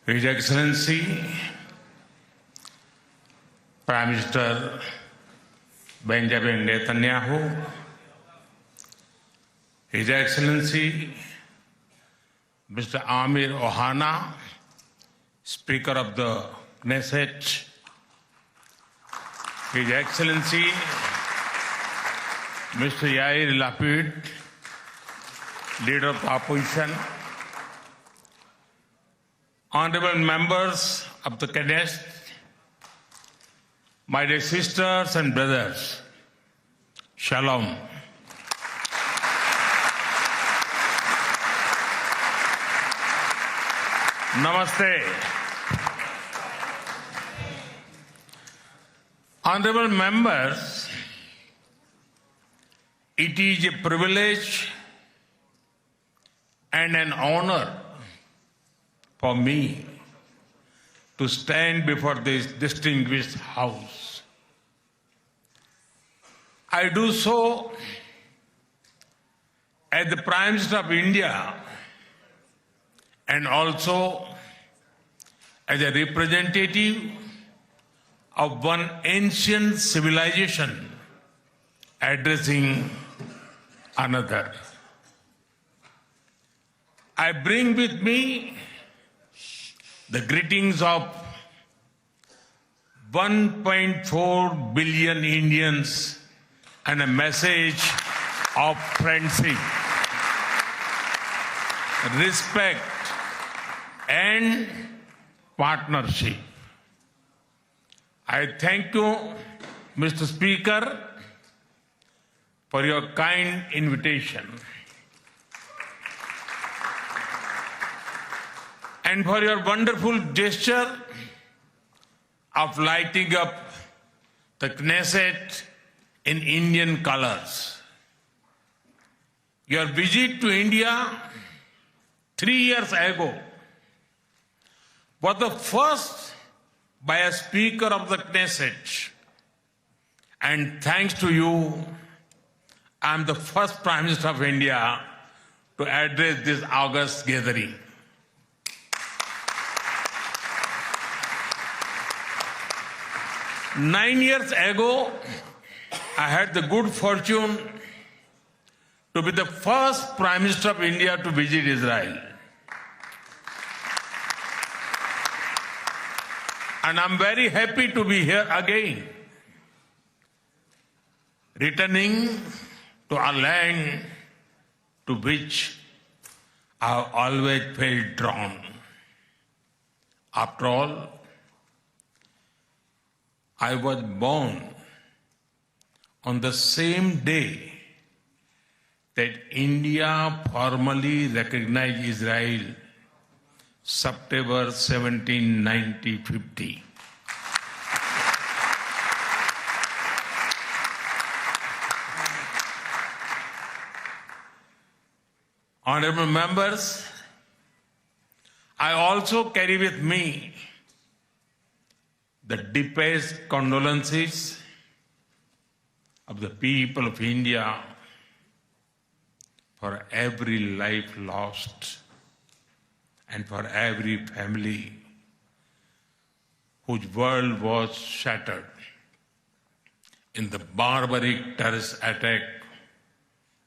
His Excellency Prime Minister Benjamin Netanyahu, His Excellency Mr. Amir Ohana, Speaker of the Knesset, His Excellency Mr. Yair Lapid, Leader of the Opposition, Honorable members of the Knesset, my dear sisters and brothers, Shalom. Namaste. Honorable members, it is a privilege and an honor for me to stand before this distinguished House. I do so as the Prime Minister of India and also as a representative of one ancient civilization addressing another. I bring with me the greetings of 1.4 billion Indians and a message of friendship, respect, and partnership. I thank you, Mr. Speaker, for your kind invitation and for your wonderful gesture of lighting up the Knesset in Indian colors. Your visit to India 3 years ago was the first by a Speaker of the Knesset, and thanks to you, I am the first Prime Minister of India to address this august gathering. Nine years ago, I had the good fortune to be the first Prime Minister of India to visit Israel. And I'm very happy to be here again, returning to a land to which I have always felt drawn. After all, I was born on the same day that India formally recognized Israel, September 17, 1950. Honorable members, I also carry with me the deepest condolences of the people of India for every life lost and for every family whose world was shattered in the barbaric terrorist attack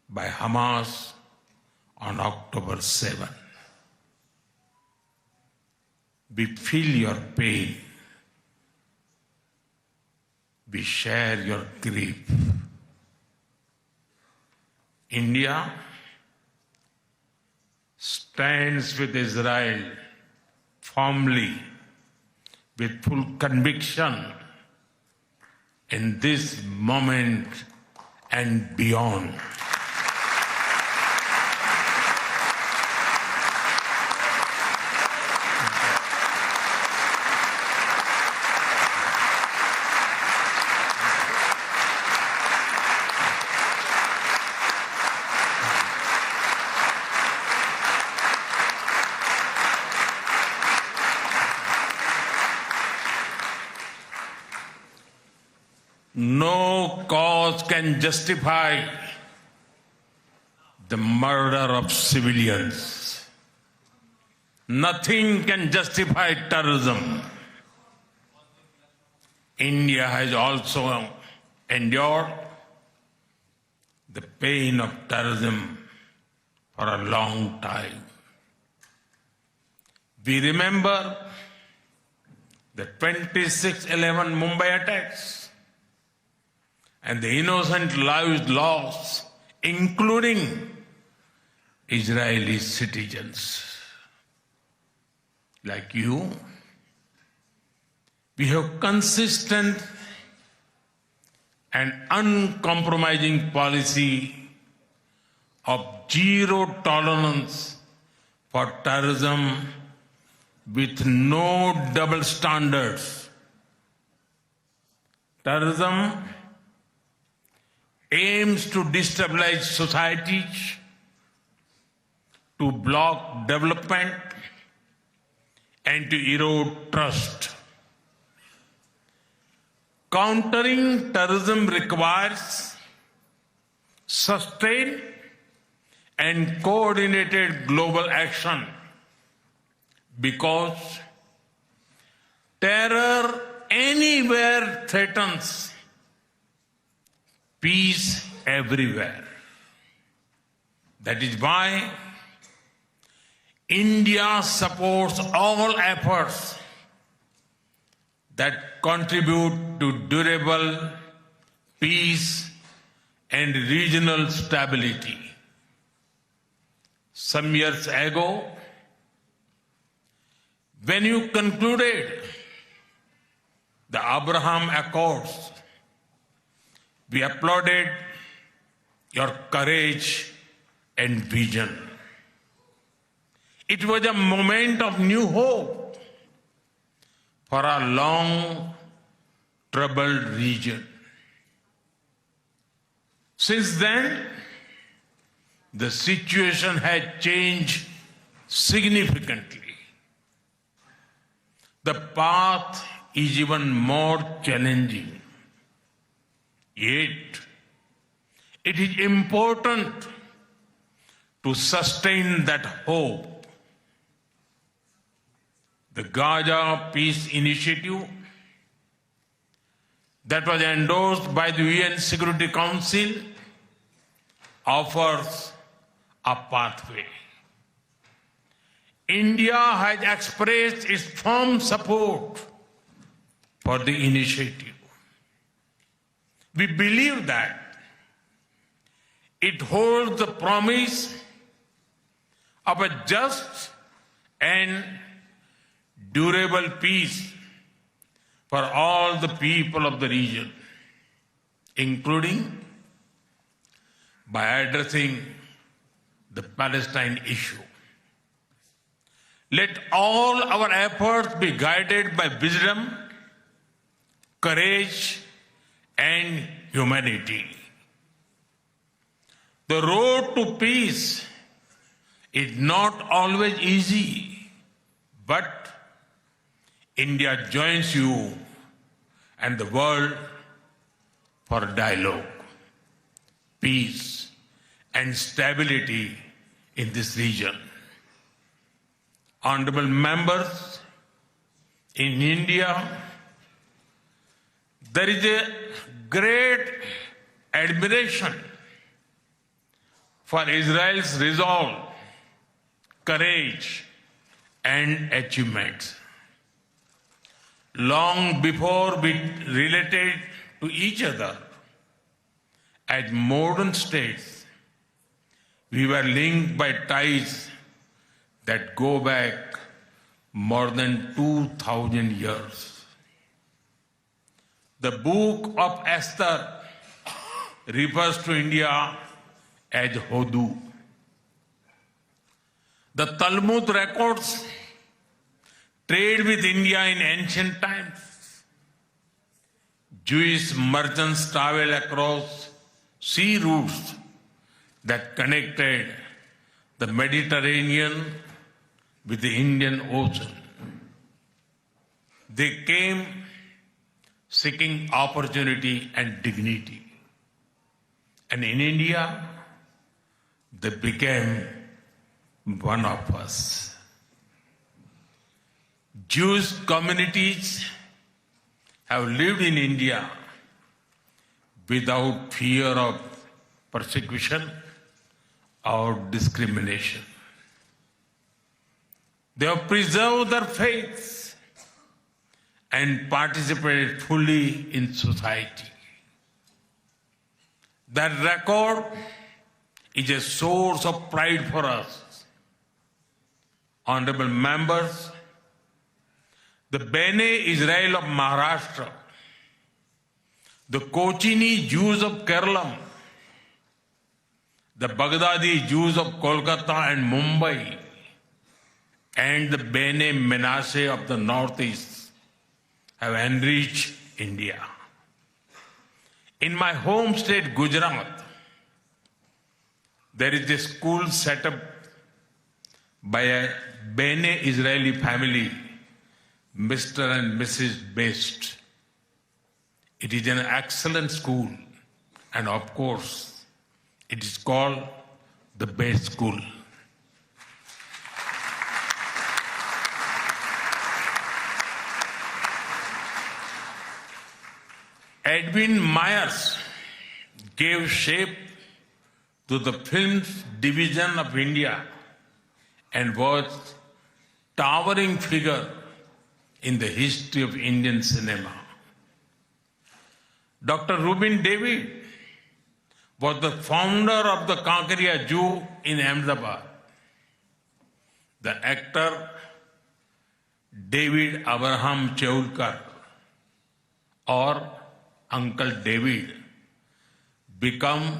by Hamas on October 7. We feel your pain. We share your grief. India stands with Israel firmly, with full conviction in this moment and beyond. No cause can justify the murder of civilians. Nothing can justify terrorism. India has also endured the pain of terrorism for a long time. We remember the 26/11 Mumbai attacks and the innocent lives lost, including Israeli citizens. Like you, we have consistent and uncompromising policy of zero tolerance for terrorism with no double standards. Terrorism aims to destabilize societies, to block development, and to erode trust. Countering terrorism requires sustained and coordinated global action because terror anywhere threatens peace everywhere. That is why India supports all efforts that contribute to durable peace and regional stability. Some years ago, when you concluded the Abraham Accords, we applauded your courage and vision. It was a moment of new hope for a long troubled region. Since then, the situation has changed significantly. The path is even more challenging. Yet, it is important to sustain that hope. The Gaza Peace Initiative that was endorsed by the UN Security Council offers a pathway. India has expressed its firm support for the initiative. We believe that it holds the promise of a just and durable peace for all the people of the region, including by addressing the Palestine issue. Let all our efforts be guided by wisdom, courage, and humanity. The road to peace is not always easy, but India joins you and the world for dialogue, peace, and stability in this region. Honorable members, in India, there is a great admiration for Israel's resolve, courage, and achievements. Long before we related to each other as modern states, we were linked by ties that go back more than 2,000 years. The book of Esther refers to India as Hodu. The Talmud records trade with India in ancient times. Jewish merchants traveled across sea routes that connected the Mediterranean with the Indian Ocean. They came seeking opportunity and dignity. And in India, they became one of us. Jewish communities have lived in India without fear of persecution or discrimination. They have preserved their faith and participated fully in society. That record is a source of pride for us. Honorable members, the Bene Israel of Maharashtra, the Kochini Jews of Kerala, the Baghdadi Jews of Kolkata and Mumbai, and the Bene Menashe of the Northeast have enriched India. In my home state, Gujarat, there is a school set up by a Bene Israeli family, Mr. and Mrs. Best. It is an excellent school, and of course, it is called the Best School. Edwin Myers gave shape to the film's division of India and was towering figure in the history of Indian cinema. Dr. Rubin David was the founder of the Kankaria Zoo in Ahmedabad. The actor David Abraham Cheulkar, or Uncle David, become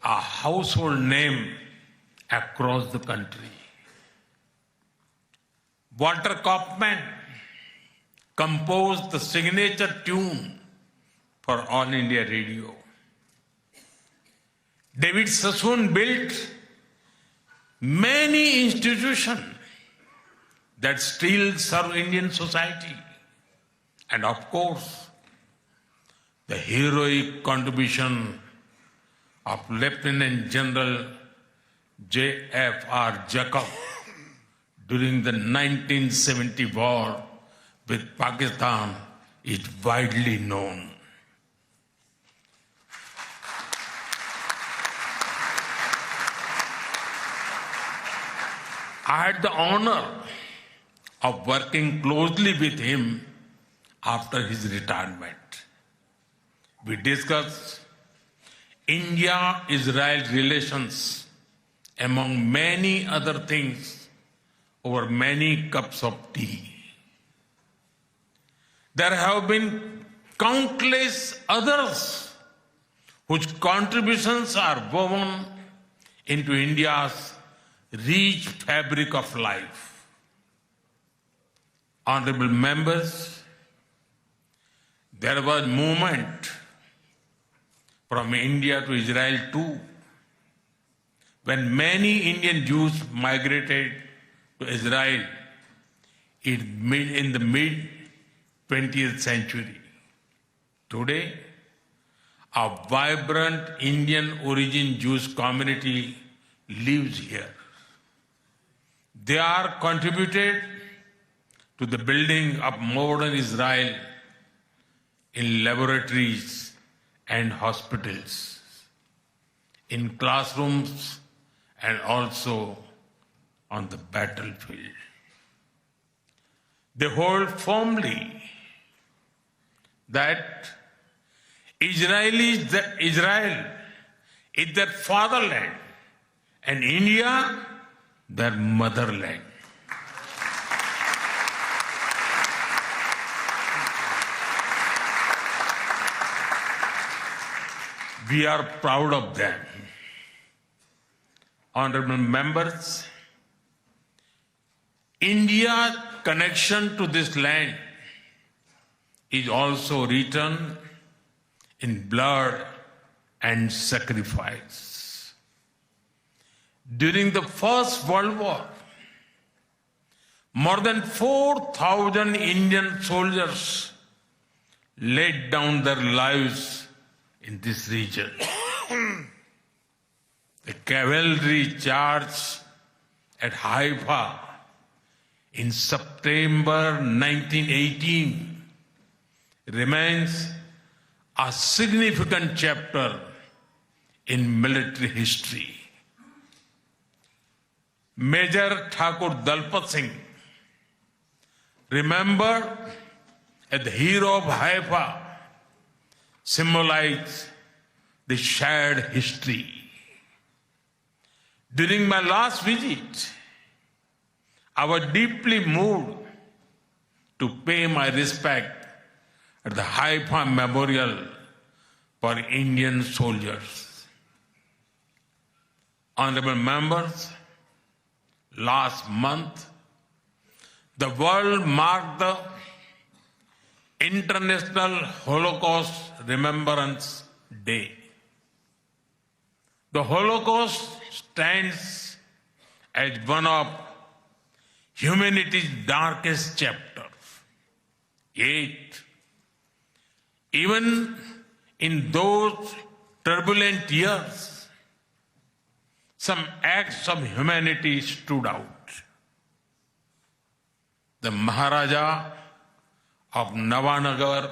a household name across the country. Walter Kaufman composed the signature tune for All India Radio. David Sassoon built many institutions that still serve Indian society. And of course, the heroic contribution of Lieutenant General J.F.R. Jacob during the 1970 war with Pakistan is widely known. I had the honor of working closely with him after his retirement. We discussed India-Israel relations, among many other things, over many cups of tea. There have been countless others whose contributions are woven into India's rich fabric of life. Honorable members, there was movement from India to Israel too, when many Indian Jews migrated to Israel in the mid-20th century. Today, a vibrant Indian origin Jewish community lives here. They are contributed to the building of modern Israel in laboratories and hospitals, in classrooms, and also on the battlefield. They hold firmly that Israel is their fatherland and India their motherland. We are proud of them. Honorable members, India's connection to this land is also written in blood and sacrifice. During the First World War, more than 4,000 Indian soldiers laid down their lives in this region. The cavalry charge at Haifa in September 1918 remains a significant chapter in military history. Major Thakur Dalpat Singh, remembered as the hero of Haifa, symbolized the shared history. During my last visit, I was deeply moved to pay my respect at the Haifa Memorial for Indian soldiers. Honorable members, last month, the world marked the International Holocaust Remembrance Day. The Holocaust stands as one of humanity's darkest chapters. Yet, even in those turbulent years, some acts of humanity stood out. The Maharaja of Navanagar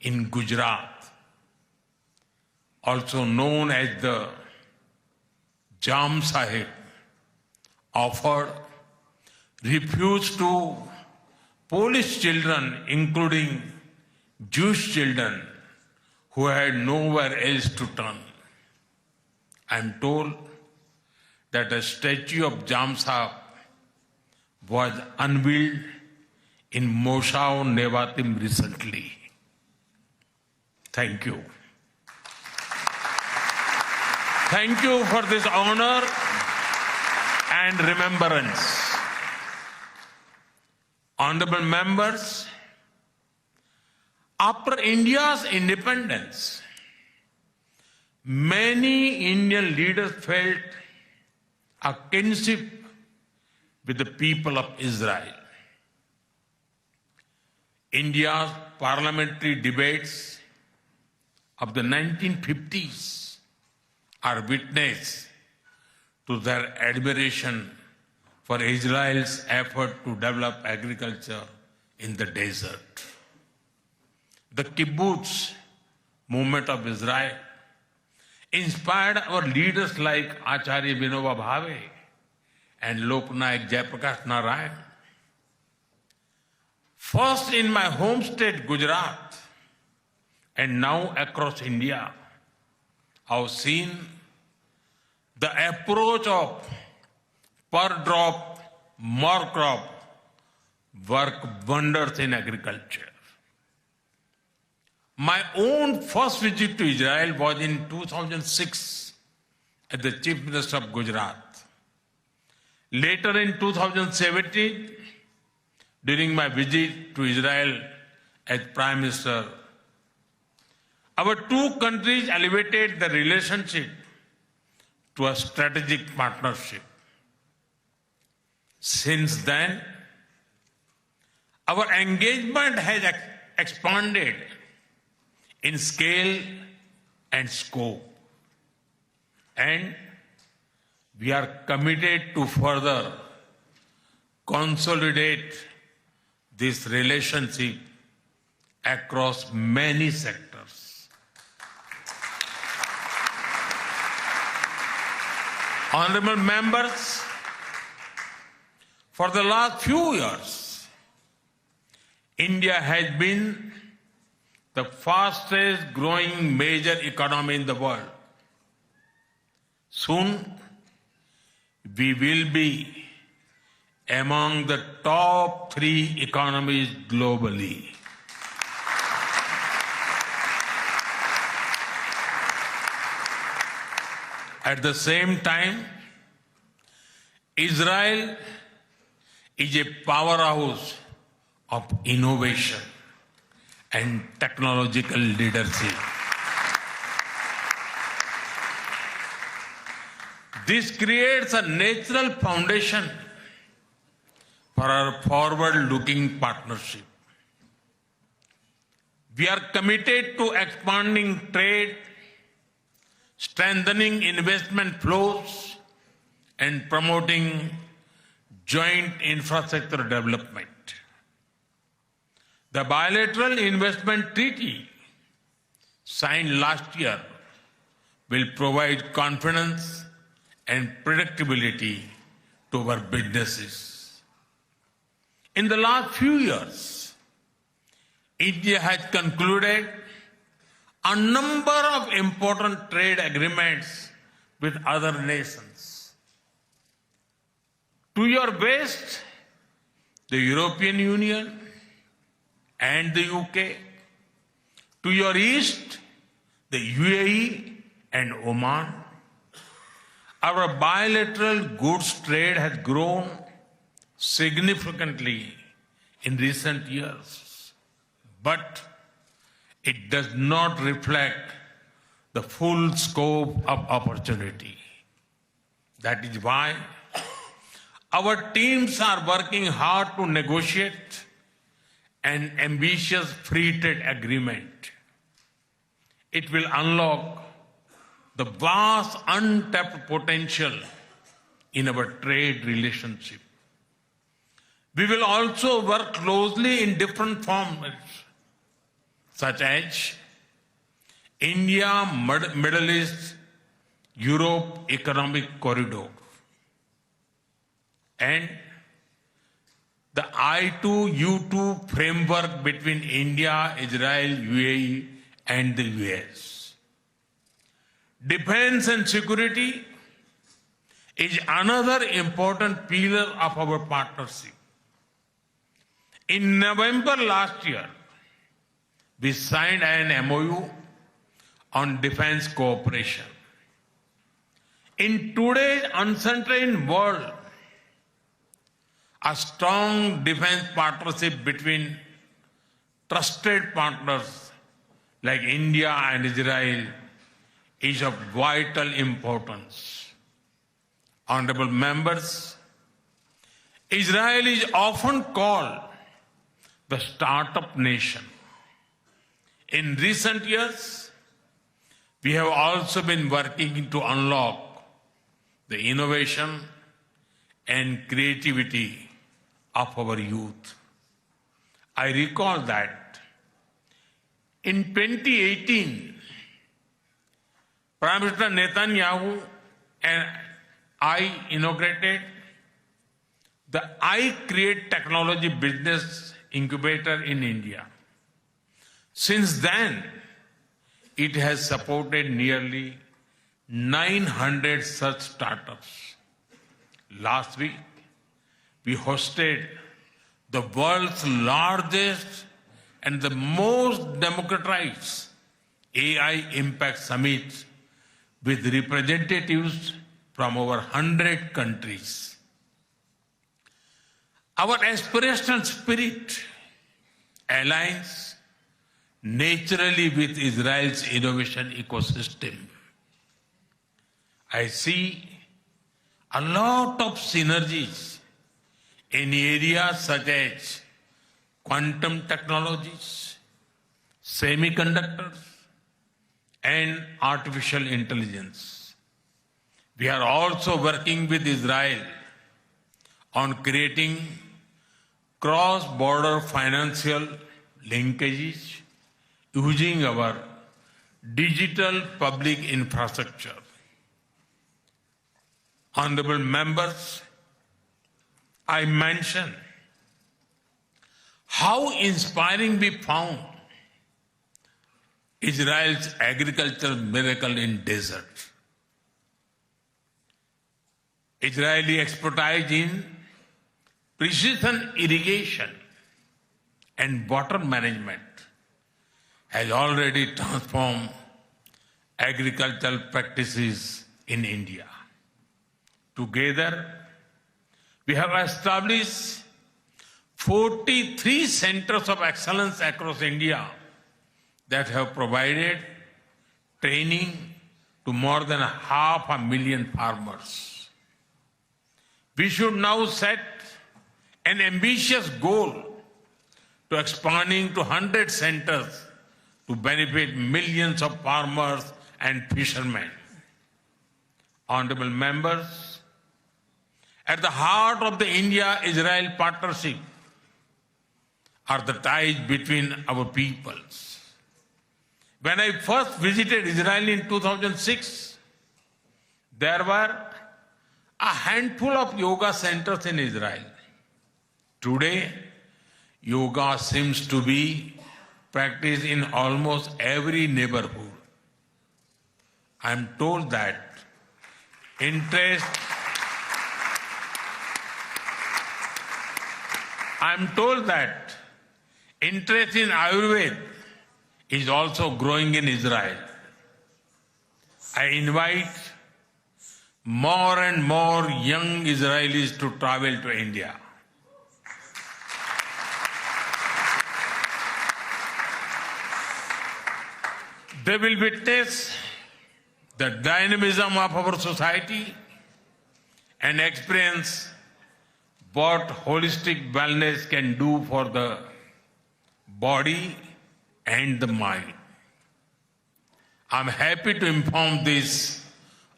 in Gujarat, also known as the Jam Sahib, offered refuge to Polish children, including Jewish children who had nowhere else to turn. I am told that a statue of Jam Sahib was unveiled in Moshav Nevatim recently. Thank you. Thank you for this honor and remembrance. Honorable members, after India's independence, many Indian leaders felt a kinship with the people of Israel. India's parliamentary debates of the 1950s are witness to their admiration for Israel's effort to develop agriculture in the desert. The kibbutz movement of Israel inspired our leaders like Acharya Vinoba Bhave and Loknayak Jayaprakash Narayan. First in my home state, Gujarat, and now across India, I've seen the approach of per drop, more crop work wonders in agriculture. My own first visit to Israel was in 2006 as the Chief Minister of Gujarat. Later in 2017, during my visit to Israel as Prime Minister, our two countries elevated the relationship to a strategic partnership. Since then, our engagement has expanded in scale and scope, and we are committed to further consolidate this relationship across many sectors. Honorable members, for the last few years, India has been the fastest growing major economy in the world. Soon, we will be among the top 3 economies globally. At the same time, Israel is a powerhouse of innovation and technological leadership. This creates a natural foundation for our forward-looking partnership. We are committed to expanding trade, strengthening investment flows, and promoting joint infrastructure development. The bilateral investment treaty signed last year will provide confidence and predictability to our businesses. In the last few years, India has concluded a number of important trade agreements with other nations. To your west, the European Union and the UK. To your east, the UAE and Oman. Our bilateral goods trade has grown significantly in recent years, but it does not reflect the full scope of opportunity. That is why our teams are working hard to negotiate an ambitious free trade agreement. It will unlock the vast untapped potential in our trade relationship. We will also work closely in different formats, such as India, Middle East, Europe Economic Corridor, and the I2U2 framework between India, Israel, UAE, and the US. Defense and security is another important pillar of our partnership. In November last year, we signed an MOU on defense cooperation. In today's uncertain world, a strong defense partnership between trusted partners like India and Israel is of vital importance. Honorable members, Israel is often called the startup nation. In recent years, we have also been working to unlock the innovation and creativity of our youth. I recall that in 2018, Prime Minister Netanyahu and I inaugurated the I Create Technology Business Incubator in India. Since then, it has supported nearly 900 such startups. Last week, we hosted the world's largest and the most democratized AI Impact Summit with representatives from over 100 countries. Our aspirational spirit aligns naturally with Israel's innovation ecosystem. I see a lot of synergies in areas such as quantum technologies, semiconductors, and artificial intelligence. We are also working with Israel on creating cross-border financial linkages using our digital public infrastructure. Honorable members, I mentioned how inspiring we found Israel's agricultural miracle in desert. Israeli expertise in precision irrigation and water management has already transformed agricultural practices in India. Together, we have established 43 centers of excellence across India that have provided training to more than 500,000 farmers. We should now set an ambitious goal to expanding to 100 centers to benefit millions of farmers and fishermen. Honorable members, At the heart of the India-Israel partnership are the ties between our peoples. When I first visited Israel in 2006, there were a handful of yoga centers in Israel. Today, yoga seems to be practiced in almost every neighborhood. I am told that interest in Ayurveda is also growing in Israel. I invite more and more young Israelis to travel to India. They will witness the dynamism of our society and experience what holistic wellness can do for the body and the mind. I'm happy to inform this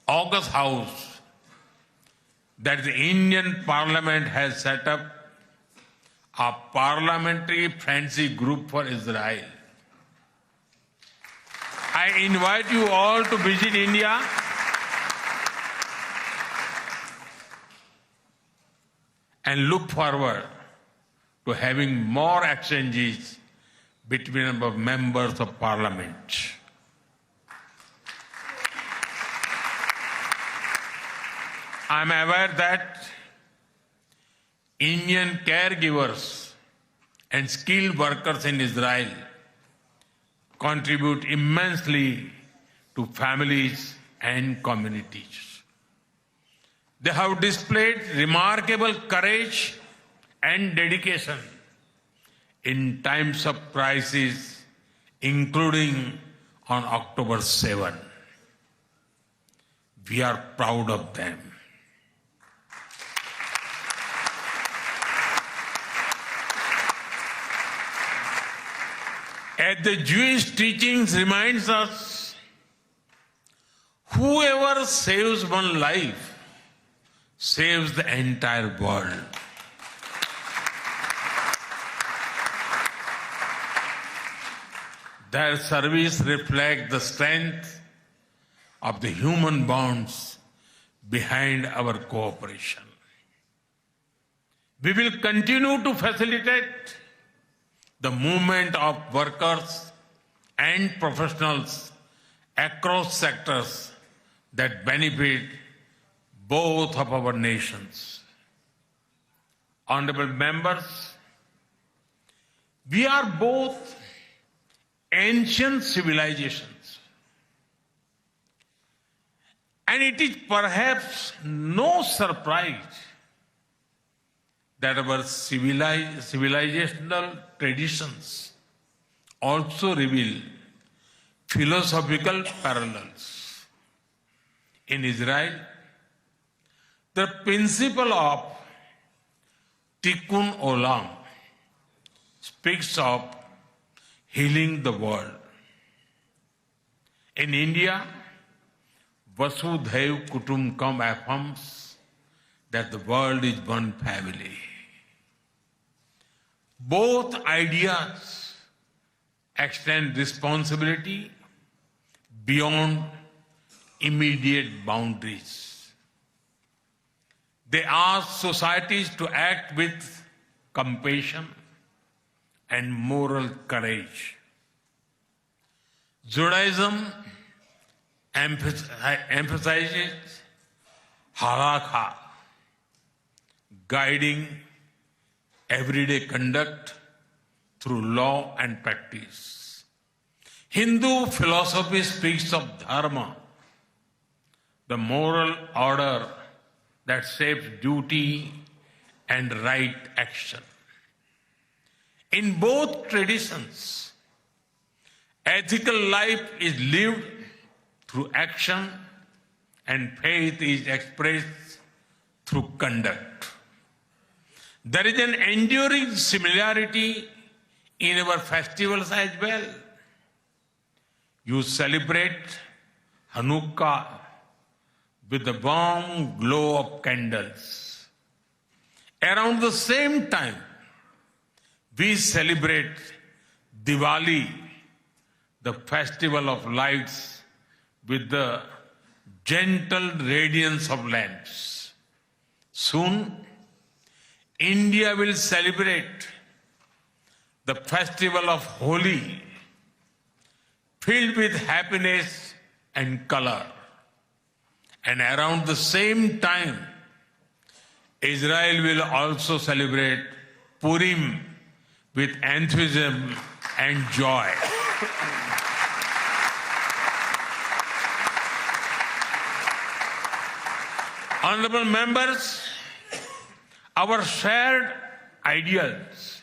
August House that the Indian Parliament has set up a parliamentary friendship group for Israel. I invite you all to visit India and look forward to having more exchanges between our members of parliament. I am aware that Indian caregivers and skilled workers in Israel contribute immensely to families and communities. They have displayed remarkable courage and dedication in times of crisis, including on October 7. We are proud of them. As the Jewish teachings reminds us, whoever saves one life saves the entire world. Their service reflects the strength of the human bonds behind our cooperation. We will continue to facilitate the movement of workers and professionals across sectors that benefit both of our nations. Honorable members, we are both ancient civilizations, and it is perhaps no surprise that our civilizational traditions also reveal philosophical parallels. In Israel, the principle of Tikkun Olam speaks of healing the world. In India, Vasudhaiv Kutumbakam affirms that the world is one family. Both ideas extend responsibility beyond immediate boundaries. They ask societies to act with compassion and moral courage. Judaism emphasizes halakha, guiding everyday conduct through law and practice. Hindu philosophy speaks of dharma, the moral order that shapes duty and right action. In both traditions, ethical life is lived through action and faith is expressed through conduct. There is an enduring similarity in our festivals as well. You celebrate Hanukkah with the warm glow of candles, Around the same time, we celebrate Diwali, the festival of lights, with the gentle radiance of lamps. Soon, India will celebrate the festival of Holi, filled with happiness and color. And around the same time, Israel will also celebrate Purim with enthusiasm and joy. Honorable members, our shared ideals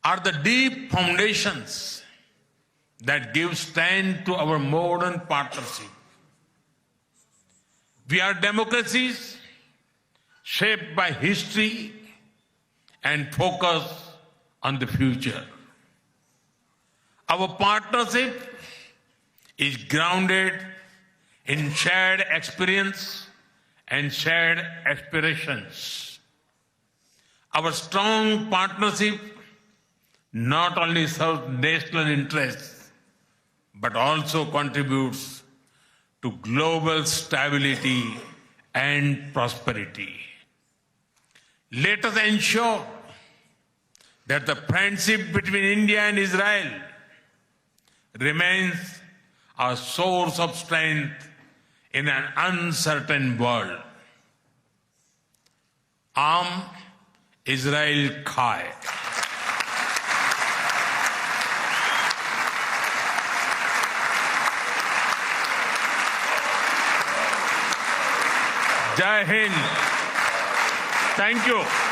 are the deep foundations that give strength to our modern partnership. We are democracies shaped by history and focused on the future. Our partnership is grounded in shared experience and shared aspirations. Our strong partnership not only serves national interests, but also contributes to global stability and prosperity. Let us ensure that the friendship between India and Israel remains a source of strength in an uncertain world. Am Israel Chai. Jai Hind. Thank you.